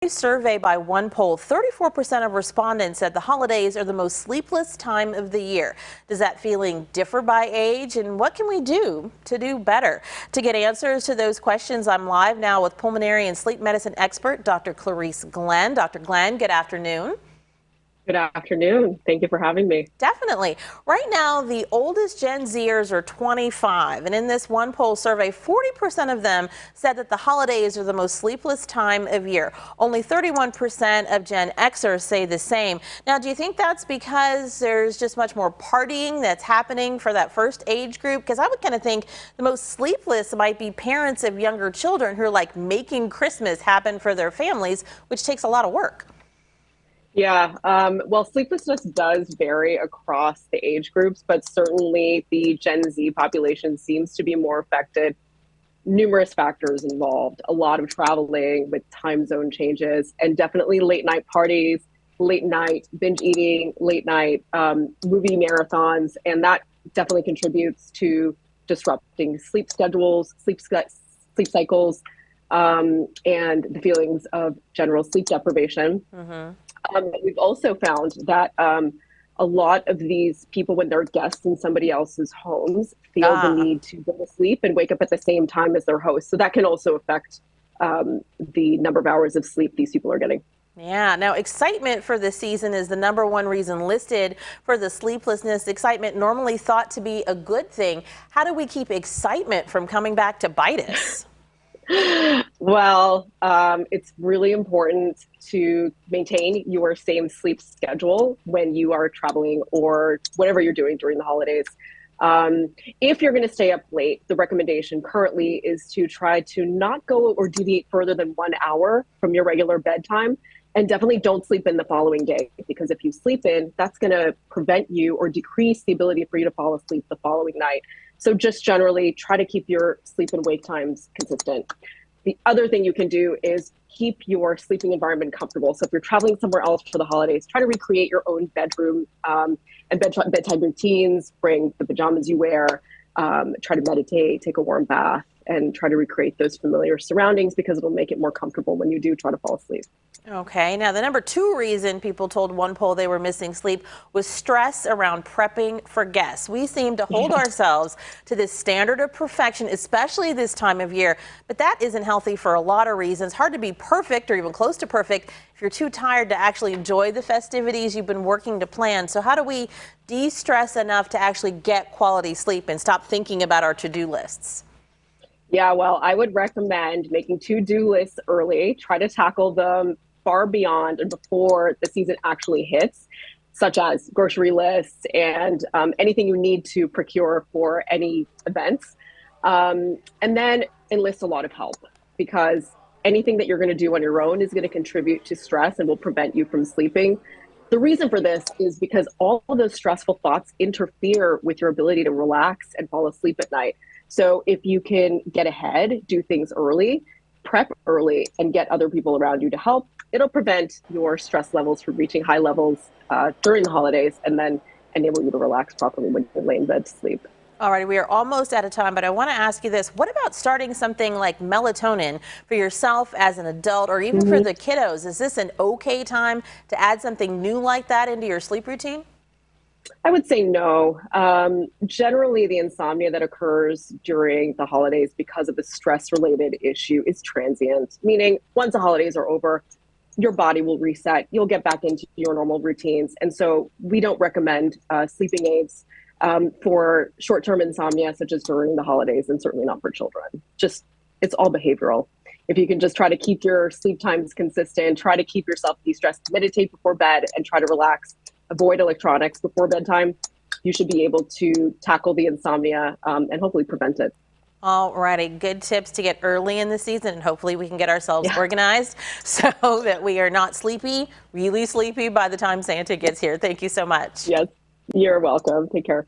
A survey by OnePoll, 34% of respondents said the holidays are the most sleepless time of the year. Does that feeling differ by age? And what can we do to do better? To get answers to those questions, I'm live now with pulmonary and sleep medicine expert, Dr. Clarice Glenn. Dr. Glenn, good afternoon. Good afternoon. Thank you for having me. Definitely. Right now, the oldest Gen Zers are 25. And in this OnePoll survey, 40% of them said that the holidays are the most sleepless time of year. Only 31% of Gen Xers say the same. Now, do you think that's because there's just much more partying that's happening for that first age group? Because I would kind of think the most sleepless might be parents of younger children who are like making Christmas happen for their families, which takes a lot of work. Yeah, well, sleeplessness does vary across the age groups, but certainly the Gen Z population seems to be more affected. Numerous factors involved, a lot of traveling with time zone changes, and definitely late night parties, late night binge eating, late night movie marathons, and that definitely contributes to disrupting sleep schedules, sleep cycles, and the feelings of general sleep deprivation. We've also found that a lot of these people, when they're guests in somebody else's homes, feel the need to go to sleep and wake up at the same time as their host. So that can also affect the number of hours of sleep these people are getting. Yeah, now excitement for the season is the #1 reason listed for the sleeplessness. Excitement normally thought to be a good thing. How do we keep excitement from coming back to bite us? Well, it's really important to maintain your same sleep schedule when you are traveling or whatever you're doing during the holidays. If you're going to stay up late, the recommendation currently is to try to not go or deviate further than 1 hour from your regular bedtime. And definitely don't sleep in the following day, because if you sleep in, that's going to prevent you or decrease the ability for you to fall asleep the following night. So just generally try to keep your sleep and wake times consistent. The other thing you can do is keep your sleeping environment comfortable. So if you're traveling somewhere else for the holidays, try to recreate your own bedroom and bedtime routines. Bring the pajamas you wear, try to meditate, take a warm bath, and try to recreate those familiar surroundings, because it'll make it more comfortable when you do try to fall asleep. Okay, now the #2 reason people told OnePoll they were missing sleep was stress around prepping for guests. We seem to hold ourselves to this standard of perfection, especially this time of year, but that isn't healthy for a lot of reasons. Hard to be perfect or even close to perfect if you're too tired to actually enjoy the festivities you've been working to plan. So how do we de-stress enough to actually get quality sleep and stop thinking about our to-do lists? Yeah, well, I would recommend making to-do lists early. Try to tackle them far beyond and before the season actually hits, such as grocery lists and anything you need to procure for any events. And then enlist a lot of help, because anything that you're going to do on your own is going to contribute to stress and will prevent you from sleeping. The reason for this is because all of those stressful thoughts interfere with your ability to relax and fall asleep at night. So if you can get ahead, do things early, prep early, and get other people around you to help, it'll prevent your stress levels from reaching high levels during the holidays, and then enable you to relax properly when you lay in bed to sleep. All right, we are almost out of time, but I want to ask you this. What about starting something like melatonin for yourself as an adult, or even for the kiddos? Is this an okay time to add something new like that into your sleep routine? I would say no. Generally, the insomnia that occurs during the holidays because of a stress-related issue is transient, meaning once the holidays are over, your body will reset. You'll get back into your normal routines. And so we don't recommend sleeping aids for short-term insomnia, such as during the holidays, and certainly not for children. Just, it's all behavioral. If you can just try to keep your sleep times consistent, try to keep yourself de-stressed, meditate before bed, and try to relax, avoid electronics before bedtime, you should be able to tackle the insomnia and hopefully prevent it. All righty, good tips to get early in the season, and hopefully we can get ourselves organized so that we are not sleepy, really sleepy by the time Santa gets here. Thank you so much. Yes, you're welcome. Take care.